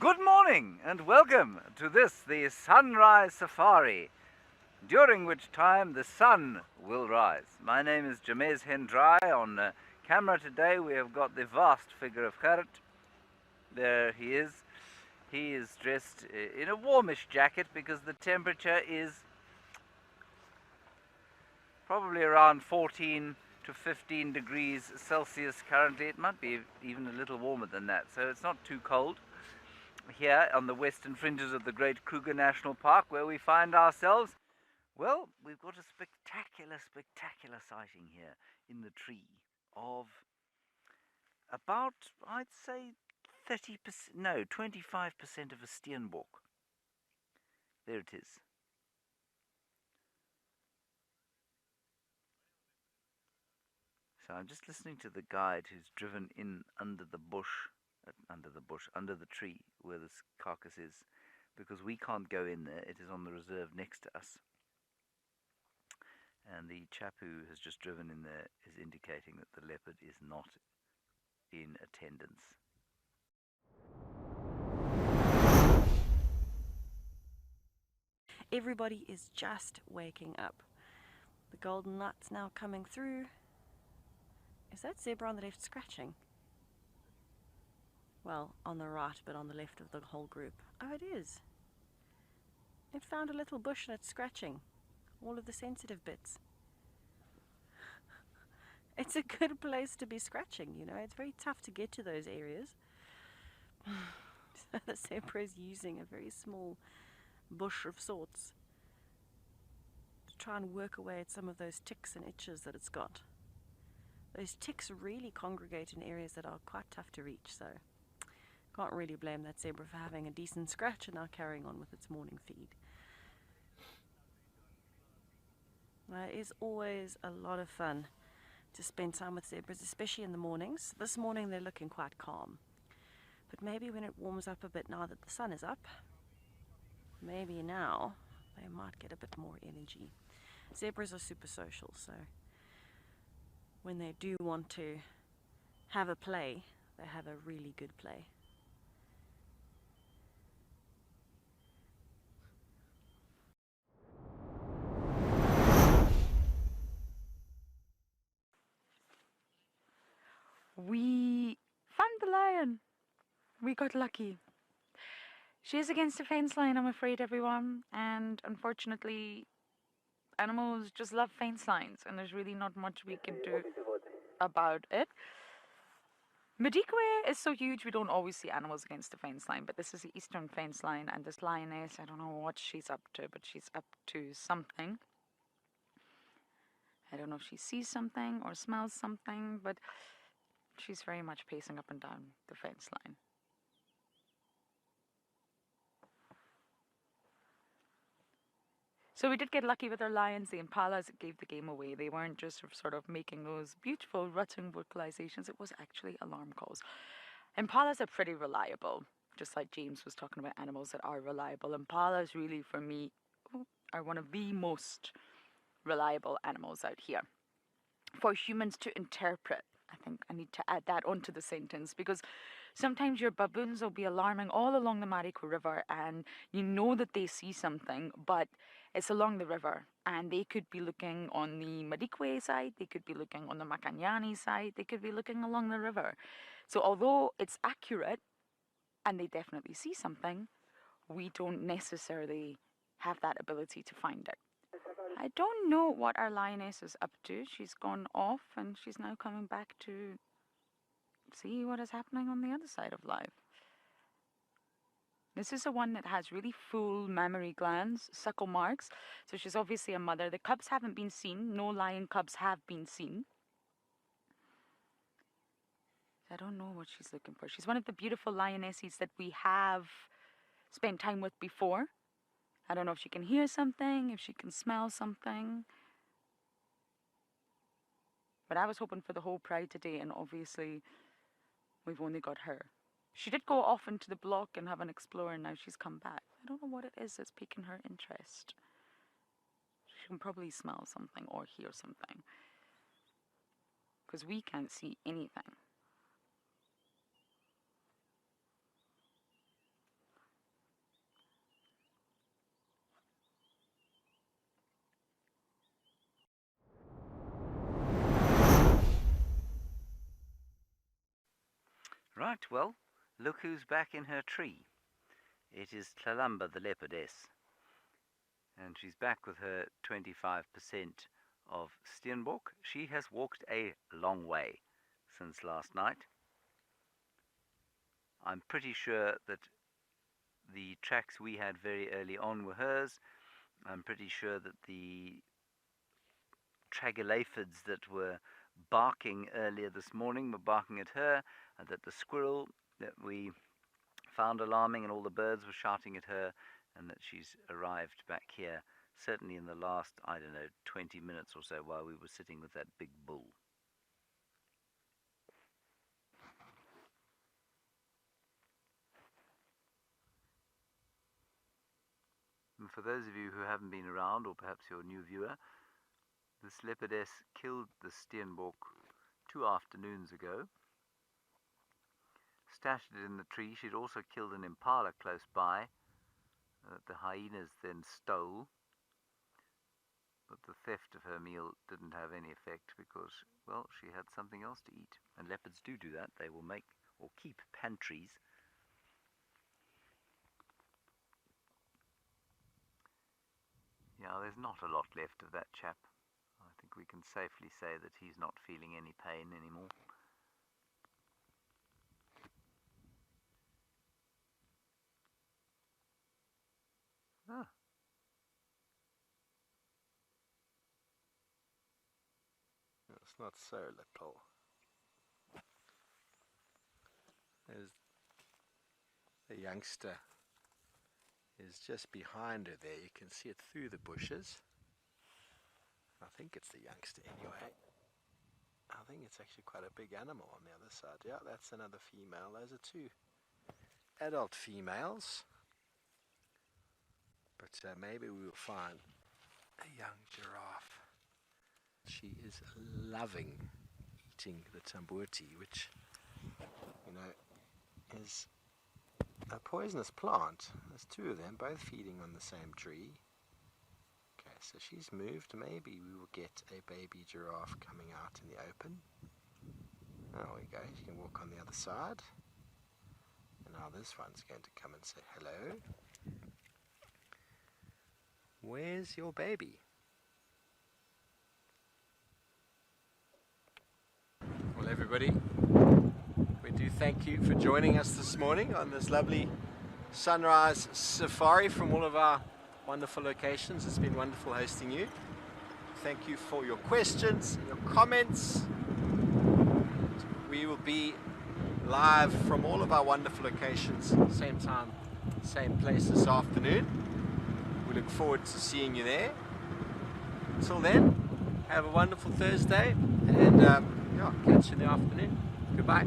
Good morning and welcome to this, the Sunrise Safari, during which time the sun will rise. My name is Jamez Hendrai. On camera today we have got the vast figure of Gerrit. There he is. He is dressed in a warmish jacket because the temperature is probably around 14 to 15 degrees Celsius currently. It might be even a little warmer than that, so it's not too cold. Here on the western fringes of the Great Kruger National Park, where we find ourselves, well, we've got a spectacular sighting here in the tree of about, I'd say, 30%, no, 25% of a steenbok. There it is. So I'm just listening to the guide who's driven in under the tree where this carcass is, because we can't go in there. It is on the reserve next to us. And the chap who has just driven in there is indicating that the leopard is not in attendance. Everybody is just waking up. The golden nut's now coming through. Is that zebra on the left scratching? Well, on the right, but on the left of the whole group. Oh, it is. It found a little bush and it's scratching all of the sensitive bits. It's a good place to be scratching, you know. It's very tough to get to those areas. So the zebra is using a very small bush of sorts to try and work away at some of those ticks and itches that it's got. Those ticks really congregate in areas that are quite tough to reach, so can't really blame that zebra for having a decent scratch and now carrying on with its morning feed. It is always a lot of fun to spend time with zebras, especially in the mornings. This morning they're looking quite calm, but maybe when it warms up a bit now that the sun is up, maybe now they might get a bit more energy. Zebras are super social, so when they do want to have a play, they have a really good play. We found the lion. We got lucky. She is against the fence line, I'm afraid, everyone. And unfortunately, animals just love fence lines, and there's really not much we can do about it. Madikwe is so huge, we don't always see animals against the fence line, but this is the eastern fence line, and this lioness, I don't know what she's up to, but she's up to something. I don't know if she sees something or smells something, but she's very much pacing up and down the fence line. So we did get lucky with our lions. The impalas gave the game away. They weren't just sort of making those beautiful rutting vocalizations. It was actually alarm calls. Impalas are pretty reliable, just like James was talking about animals that are reliable. Impalas really, for me, are one of the most reliable animals out here. For humans to interpret, I think I need to add that onto the sentence, because sometimes your baboons will be alarming all along the Madikwe River, and you know that they see something, but it's along the river, and they could be looking on the Madikwe side, they could be looking on the Makanyani side, they could be looking along the river. So although it's accurate, and they definitely see something, we don't necessarily have that ability to find it. I don't know what our lioness is up to. She's gone off and she's now coming back to see what is happening on the other side of life. This is the one that has really full mammary glands, suckle marks. So she's obviously a mother. The cubs haven't been seen. No lion cubs have been seen. I don't know what she's looking for. She's one of the beautiful lionesses that we have spent time with before. I don't know if she can hear something, if she can smell something. But I was hoping for the whole pride today, and obviously we've only got her. She did go off into the block and have an explore, and now she's come back. I don't know what it is that's piquing her interest. She can probably smell something or hear something, because we can't see anything. Right, well, look who's back in her tree. It is Tlalamba, the leopardess. And she's back with her 25% of Steenbok. She has walked a long way since last night. I'm pretty sure that the tracks we had very early on were hers. I'm pretty sure that the tragolaphids that were barking earlier this morning were barking at her, and that the squirrel that we found alarming and all the birds were shouting at her, and that she's arrived back here, certainly in the last, I don't know, 20 minutes or so while we were sitting with that big bull. And for those of you who haven't been around, or perhaps you're a new viewer, this leopardess killed the Steenbok 2 afternoons ago, stashed it in the tree. She'd also killed an impala close by that the hyenas then stole, but the theft of her meal didn't have any effect because, well, she had something else to eat. And leopards do that. They will make or keep pantries. Yeah, there's not a lot left of that chap. I think we can safely say that he's not feeling any pain anymore. Ah. It's not so little. There's the youngster is just behind her there. You can see it through the bushes. I think it's the youngster anyway. I think it's actually quite a big animal on the other side. Yeah, that's another female. Those are 2 adult females. But maybe we will find a young giraffe. She is loving eating the tambuti, which, you know, is a poisonous plant. There's 2 of them, both feeding on the same tree. Okay, so she's moved. Maybe we will get a baby giraffe coming out in the open. There we go. She can walk on the other side. And now this one's going to come and say hello. Where's your baby? Well, everybody, we do thank you for joining us this morning on this lovely sunrise safari from all of our wonderful locations. It's been wonderful hosting you. Thank you for your questions, your comments. We will be live from all of our wonderful locations, same time, same place this afternoon. We look forward to seeing you there. Until then, have a wonderful Thursday, and catch you in the afternoon. Goodbye.